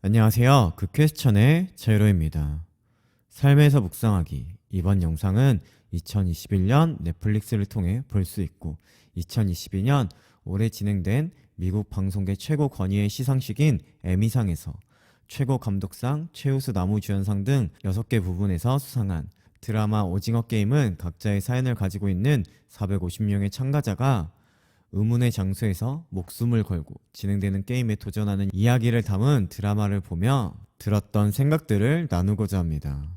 안녕하세요. 그 퀘스천의 제로입니다. 삶에서 묵상하기. 이번 영상은 2021년 넷플릭스를 통해 볼 수 있고 2022년 올해 진행된 미국 방송계 최고 권위의 시상식인 에미상에서 최고 감독상, 최우수 남우주연상 등 6개 부분에서 수상한 드라마 오징어 게임은 각자의 사연을 가지고 있는 450명의 참가자가 의문의 장소에서 목숨을 걸고 진행되는 게임에 도전하는 이야기를 담은 드라마를 보며 들었던 생각들을 나누고자 합니다.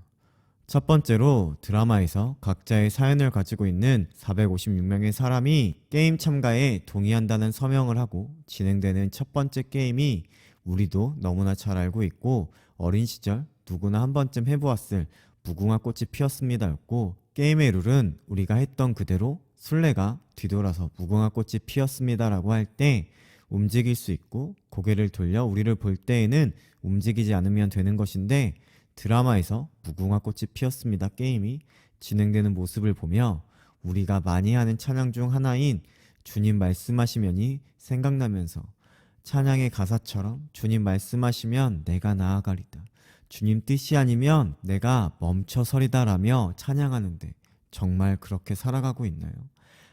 첫 번째로 드라마에서 각자의 사연을 가지고 있는 456명의 사람이 게임 참가에 동의한다는 서명을 하고 진행되는 첫 번째 게임이 우리도 너무나 잘 알고 있고 어린 시절 누구나 한 번쯤 해보았을 무궁화 꽃이 피었습니다였고, 게임의 룰은 우리가 했던 그대로 술래가 뒤돌아서 무궁화 꽃이 피었습니다라고 할 때 움직일 수 있고 고개를 돌려 우리를 볼 때에는 움직이지 않으면 되는 것인데, 드라마에서 무궁화 꽃이 피었습니다 게임이 진행되는 모습을 보며 우리가 많이 하는 찬양 중 하나인 주님 말씀하시면이 생각나면서 찬양의 가사처럼 주님 말씀하시면 내가 나아가리다, 주님 뜻이 아니면 내가 멈춰서리다라며 찬양하는데 정말 그렇게 살아가고 있나요?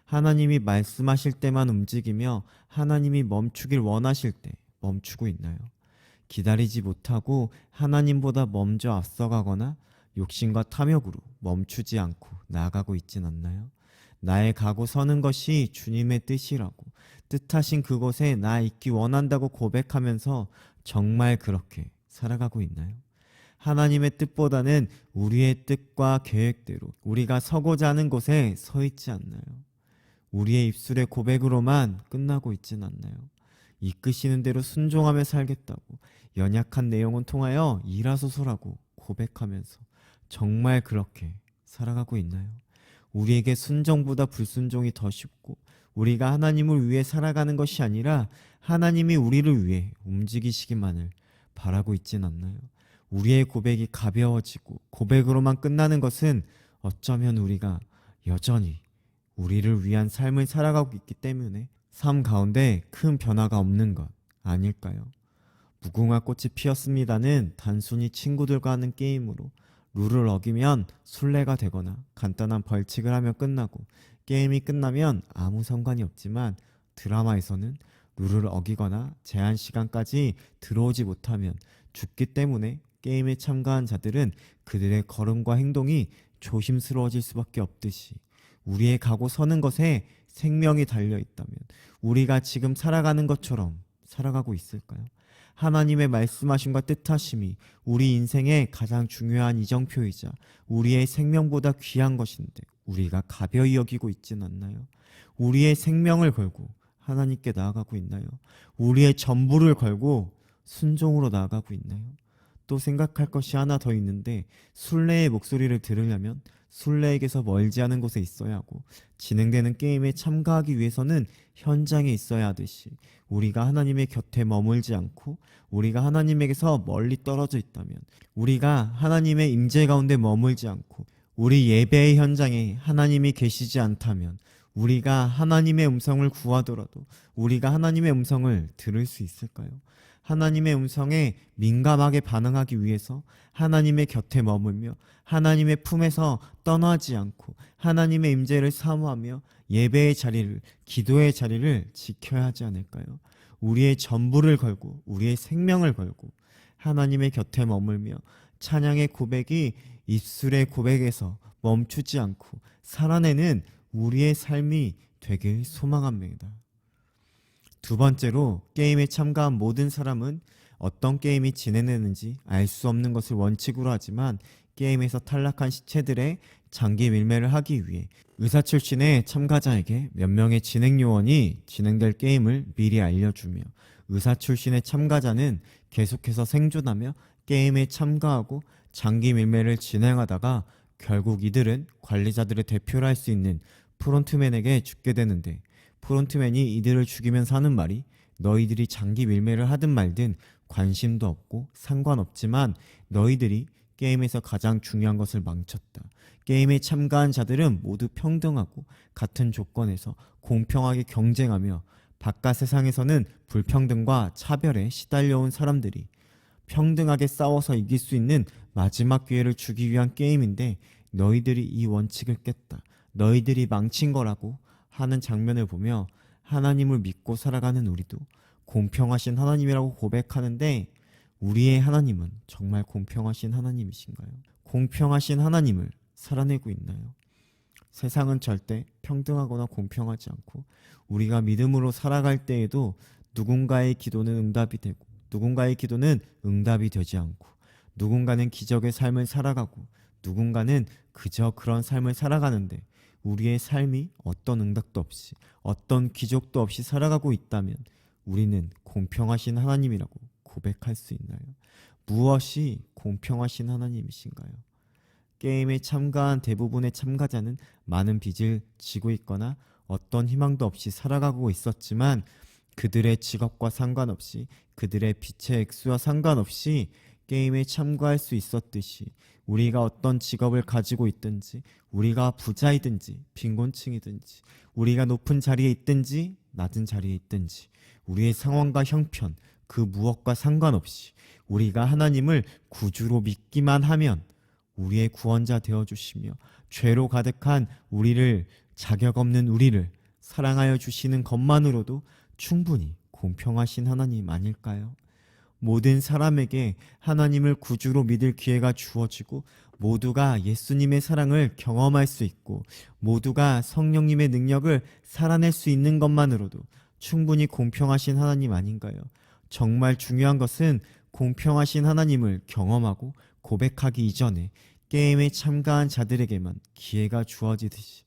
하나님이 말씀하실 때만 움직이며 하나님이 멈추길 원하실 때 멈추고 있나요? 기다리지 못하고 하나님보다 먼저 앞서가거나 욕심과 탐욕으로 멈추지 않고 나아가고 있진 않나요? 나의 가고 서는 것이 주님의 뜻이라고, 뜻하신 그곳에 나 있기 원한다고 고백하면서 정말 그렇게 살아가고 있나요? 하나님의 뜻보다는 우리의 뜻과 계획대로 우리가 서고자 하는 곳에 서 있지 않나요? 우리의 입술의 고백으로만 끝나고 있진 않나요? 이끄시는 대로 순종하며 살겠다고 연약한 내용은 통하여 일하소서라고 고백하면서 정말 그렇게 살아가고 있나요? 우리에게 순종보다 불순종이 더 쉽고 우리가 하나님을 위해 살아가는 것이 아니라 하나님이 우리를 위해 움직이시기만을 바라고 있진 않나요? 우리의 고백이 가벼워지고 고백으로만 끝나는 것은 어쩌면 우리가 여전히 우리를 위한 삶을 살아가고 있기 때문에 삶 가운데 큰 변화가 없는 것 아닐까요? 무궁화 꽃이 피었습니다는 단순히 친구들과 하는 게임으로 룰을 어기면 술래가 되거나 간단한 벌칙을 하며 끝나고 게임이 끝나면 아무 상관이 없지만, 드라마에서는 룰을 어기거나 제한 시간까지 들어오지 못하면 죽기 때문에 게임에 참가한 자들은 그들의 걸음과 행동이 조심스러워질 수밖에 없듯이 우리의 가고 서는 것에 생명이 달려 있다면 우리가 지금 살아가는 것처럼 살아가고 있을까요? 하나님의 말씀하심과 뜻하심이 우리 인생의 가장 중요한 이정표이자 우리의 생명보다 귀한 것인데 우리가 가벼이 여기고 있진 않나요? 우리의 생명을 걸고 하나님께 나아가고 있나요? 우리의 전부를 걸고 순종으로 나아가고 있나요? 또 생각할 것이 하나 더 있는데, 술래의 목소리를 들으려면 술래에게서 멀지 않은 곳에 있어야 하고 진행되는 게임에 참가하기 위해서는 현장에 있어야 하듯이 우리가 하나님의 곁에 머물지 않고 우리가 하나님에게서 멀리 떨어져 있다면, 우리가 하나님의 임재 가운데 머물지 않고 우리 예배의 현장에 하나님이 계시지 않다면 우리가 하나님의 음성을 구하더라도 우리가 하나님의 음성을 들을 수 있을까요? 하나님의 음성에 민감하게 반응하기 위해서 하나님의 곁에 머물며 하나님의 품에서 떠나지 않고 하나님의 임재를 사모하며 예배의 자리를, 기도의 자리를 지켜야 하지 않을까요? 우리의 전부를 걸고 우리의 생명을 걸고 하나님의 곁에 머물며 찬양의 고백이 입술의 고백에서 멈추지 않고 살아내는 우리의 삶이 되길 소망합니다. 두 번째로, 게임에 참가한 모든 사람은 어떤 게임이 진행되는지 알 수 없는 것을 원칙으로 하지만 게임에서 탈락한 시체들의 장기 밀매를 하기 위해 의사 출신의 참가자에게 몇 명의 진행 요원이 진행될 게임을 미리 알려주며 의사 출신의 참가자는 계속해서 생존하며 게임에 참가하고 장기 밀매를 진행하다가 결국 이들은 관리자들의 대표를 할 수 있는 프론트맨에게 죽게 되는데, 프론트맨이 이들을 죽이면서 하는 말이 너희들이 장기 밀매를 하든 말든 관심도 없고 상관없지만 너희들이 게임에서 가장 중요한 것을 망쳤다. 게임에 참가한 자들은 모두 평등하고 같은 조건에서 공평하게 경쟁하며 바깥 세상에서는 불평등과 차별에 시달려온 사람들이 평등하게 싸워서 이길 수 있는 마지막 기회를 주기 위한 게임인데 너희들이 이 원칙을 깼다. 너희들이 망친 거라고 하는 장면을 보며 하나님을 믿고 살아가는 우리도 공평하신 하나님이라고 고백하는데 우리의 하나님은 정말 공평하신 하나님이신가요? 공평하신 하나님을 살아내고 있나요? 세상은 절대 평등하거나 공평하지 않고 우리가 믿음으로 살아갈 때에도 누군가의 기도는 응답이 되고 누군가의 기도는 응답이 되지 않고 누군가는 기적의 삶을 살아가고 누군가는 그저 그런 삶을 살아가는데 우리의 삶이 어떤 응답도 없이 어떤 기적도 없이 살아가고 있다면 우리는 공평하신 하나님이라고 고백할 수 있나요? 무엇이 공평하신 하나님이신가요? 게임에 참가한 대부분의 참가자는 많은 빚을 지고 있거나 어떤 희망도 없이 살아가고 있었지만 그들의 직업과 상관없이 그들의 빚의 액수와 상관없이 게임에 참가할 수 있었듯이 우리가 어떤 직업을 가지고 있든지 우리가 부자이든지 빈곤층이든지 우리가 높은 자리에 있든지 낮은 자리에 있든지 우리의 상황과 형편 그 무엇과 상관없이 우리가 하나님을 구주로 믿기만 하면 우리의 구원자 되어주시며 죄로 가득한 우리를 자격 없는 우리를 사랑하여 주시는 것만으로도 충분히 공평하신 하나님 아닐까요? 모든 사람에게 하나님을 구주로 믿을 기회가 주어지고 모두가 예수님의 사랑을 경험할 수 있고 모두가 성령님의 능력을 살아낼 수 있는 것만으로도 충분히 공평하신 하나님 아닌가요? 정말 중요한 것은 공평하신 하나님을 경험하고 고백하기 이전에 게임에 참가한 자들에게만 기회가 주어지듯이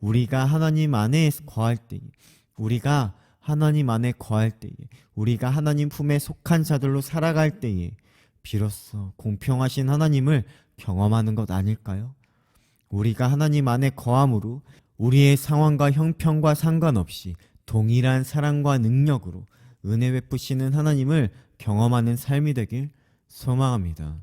우리가 하나님 안에 거할 때에 우리가 하나님 안에 거할 때에 우리가 하나님 품에 속한 자들로 살아갈 때에 비로소 공평하신 하나님을 경험하는 것 아닐까요? 우리가 하나님 안에 거함으로 우리의 상황과 형편과 상관없이 동일한 사랑과 능력으로 은혜 베푸시는 하나님을 경험하는 삶이 되길 소망합니다.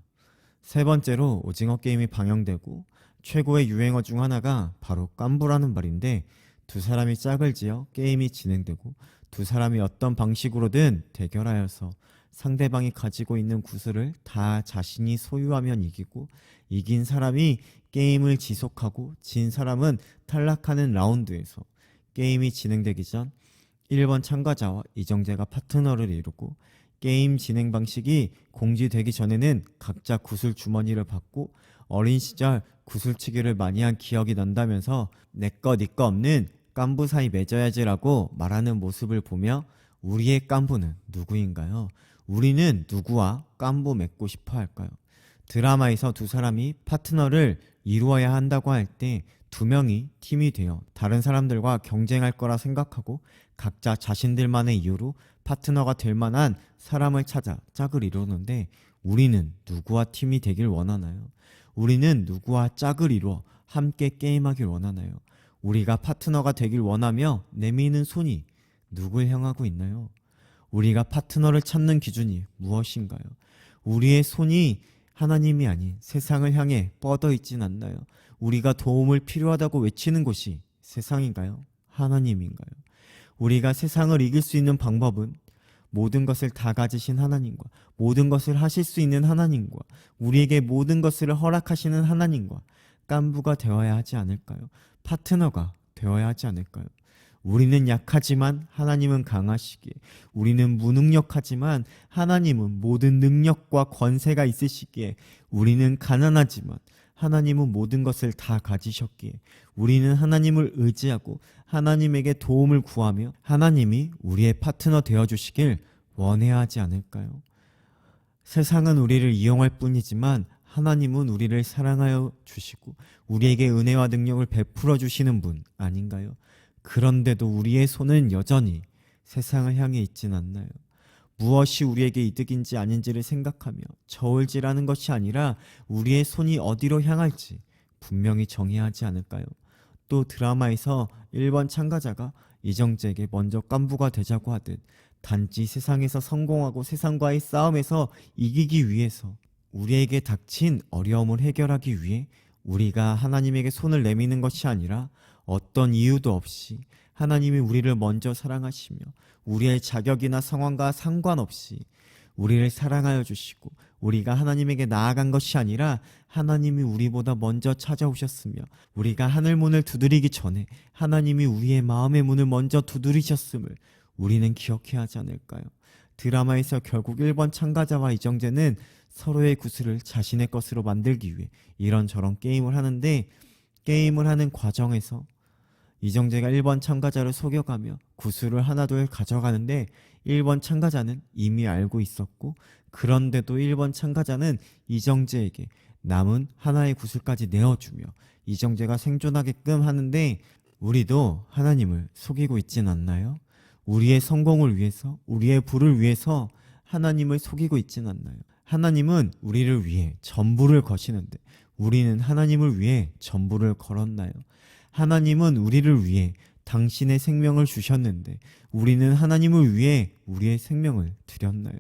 세 번째로 오징어 게임이 방영되고 최고의 유행어 중 하나가 바로 깐부라는 말인데 두 사람이 짝을 지어 게임이 진행되고 두 사람이 어떤 방식으로든 대결하여서 상대방이 가지고 있는 구슬을 다 자신이 소유하면 이기고 이긴 사람이 게임을 지속하고 진 사람은 탈락하는 라운드에서 게임이 진행되기 전 1번 참가자와 이정재가 파트너를 이루고 게임 진행 방식이 공지되기 전에는 각자 구슬 주머니를 받고 어린 시절 구슬치기를 많이 한 기억이 난다면서 내꺼 니꺼 없는 깐부 사이 맺어야지라고 말하는 모습을 보며 우리의 깐부는 누구인가요? 우리는 누구와 깐부 맺고 싶어 할까요? 드라마에서 두 사람이 파트너를 이루어야 한다고 할 때 두 명이 팀이 되어 다른 사람들과 경쟁할 거라 생각하고 각자 자신들만의 이유로 파트너가 될 만한 사람을 찾아 짝을 이루는데 우리는 누구와 팀이 되길 원하나요? 우리는 누구와 짝을 이루어 함께 게임하길 원하나요? 우리가 파트너가 되길 원하며 내미는 손이 누굴 향하고 있나요? 우리가 파트너를 찾는 기준이 무엇인가요? 우리의 손이 하나님이 아닌 세상을 향해 뻗어 있진 않나요? 우리가 도움을 필요하다고 외치는 곳이 세상인가요? 하나님인가요? 우리가 세상을 이길 수 있는 방법은 모든 것을 다 가지신 하나님과 모든 것을 하실 수 있는 하나님과 우리에게 모든 것을 허락하시는 하나님과 깐부가 되어야 하지 않을까요? 파트너가 되어야 하지 않을까요? 우리는 약하지만 하나님은 강하시기에 우리는 무능력하지만 하나님은 모든 능력과 권세가 있으시기에 우리는 가난하지만 하나님은 모든 것을 다 가지셨기에 우리는 하나님을 의지하고 하나님에게 도움을 구하며 하나님이 우리의 파트너 되어주시길 원해야 하지 않을까요? 세상은 우리를 이용할 뿐이지만 하나님은 우리를 사랑하여 주시고 우리에게 은혜와 능력을 베풀어 주시는 분 아닌가요? 그런데도 우리의 손은 여전히 세상을 향해 있진 않나요? 무엇이 우리에게 이득인지 아닌지를 생각하며 저울질하는 것이 아니라 우리의 손이 어디로 향할지 분명히 정해야 하지 않을까요? 또 드라마에서 1번 참가자가 이정재에게 먼저 깐부가 되자고 하듯 단지 세상에서 성공하고 세상과의 싸움에서 이기기 위해서 우리에게 닥친 어려움을 해결하기 위해 우리가 하나님에게 손을 내미는 것이 아니라 어떤 이유도 없이 하나님이 우리를 먼저 사랑하시며 우리의 자격이나 상황과 상관없이 우리를 사랑하여 주시고 우리가 하나님에게 나아간 것이 아니라 하나님이 우리보다 먼저 찾아오셨으며 우리가 하늘 문을 두드리기 전에 하나님이 우리의 마음의 문을 먼저 두드리셨음을 우리는 기억해야 하지 않을까요? 드라마에서 결국 1번 참가자와 이정재는 서로의 구슬을 자신의 것으로 만들기 위해 이런저런 게임을 하는데, 게임을 하는 과정에서 이정재가 1번 참가자를 속여가며 구슬을 하나둘 가져가는데 1번 참가자는 이미 알고 있었고, 그런데도 1번 참가자는 이정재에게 남은 하나의 구슬까지 내어주며 이정재가 생존하게끔 하는데, 우리도 하나님을 속이고 있진 않나요? 우리의 성공을 위해서, 우리의 부를 위해서 하나님을 속이고 있진 않나요? 하나님은 우리를 위해 전부를 거시는데 우리는 하나님을 위해 전부를 걸었나요? 하나님은 우리를 위해 당신의 생명을 주셨는데 우리는 하나님을 위해 우리의 생명을 드렸나요?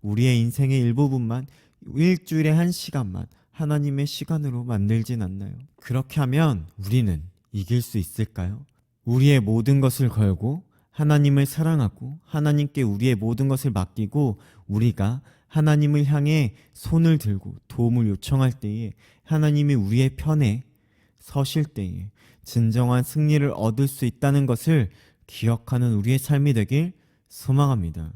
우리의 인생의 일부분만, 일주일에 1시간만 하나님의 시간으로 만들진 않나요? 그렇게 하면 우리는 이길 수 있을까요? 우리의 모든 것을 걸고 하나님을 사랑하고 하나님께 우리의 모든 것을 맡기고 우리가 하나님을 향해 손을 들고 도움을 요청할 때에 하나님이 우리의 편에 서실 때에 진정한 승리를 얻을 수 있다는 것을 기억하는 우리의 삶이 되길 소망합니다.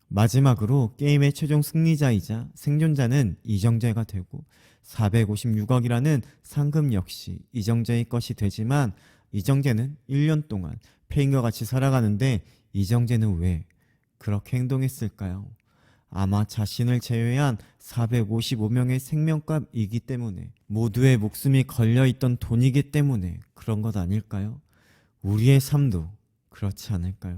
마지막으로 게임의 최종 승리자이자 생존자는 이정재가 되고 456억이라는 상금 역시 이정재의 것이 되지만, 이정재는 1년 동안 폐인과 같이 살아가는데 이정재는 왜 그렇게 행동했을까요? 아마 자신을 제외한 455명의 생명값이기 때문에, 모두의 목숨이 걸려있던 돈이기 때문에 그런 것 아닐까요? 우리의 삶도 그렇지 않을까요?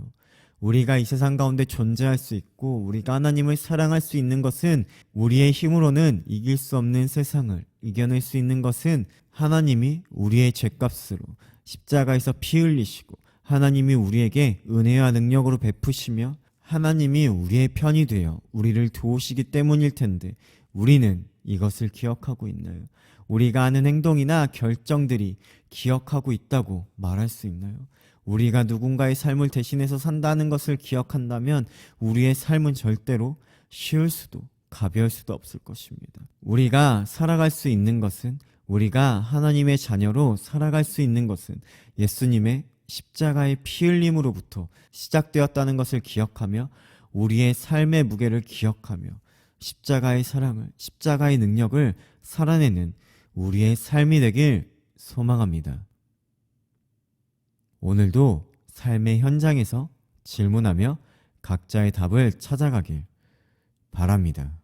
우리가 이 세상 가운데 존재할 수 있고 우리가 하나님을 사랑할 수 있는 것은, 우리의 힘으로는 이길 수 없는 세상을 이겨낼 수 있는 것은 하나님이 우리의 죄값으로 십자가에서 피 흘리시고 하나님이 우리에게 은혜와 능력으로 베푸시며 하나님이 우리의 편이 되어 우리를 도우시기 때문일 텐데, 우리는 이것을 기억하고 있나요? 우리가 하는 행동이나 결정들이 기억하고 있다고 말할 수 있나요? 우리가 누군가의 삶을 대신해서 산다는 것을 기억한다면 우리의 삶은 절대로 쉬울 수도 가벼울 수도 없을 것입니다. 우리가 살아갈 수 있는 것은, 우리가 하나님의 자녀로 살아갈 수 있는 것은 예수님의 십자가의 피 흘림으로부터 시작되었다는 것을 기억하며 우리의 삶의 무게를 기억하며 십자가의 사랑을, 십자가의 능력을 살아내는 우리의 삶이 되길 소망합니다. 오늘도 삶의 현장에서 질문하며 각자의 답을 찾아가길 바랍니다.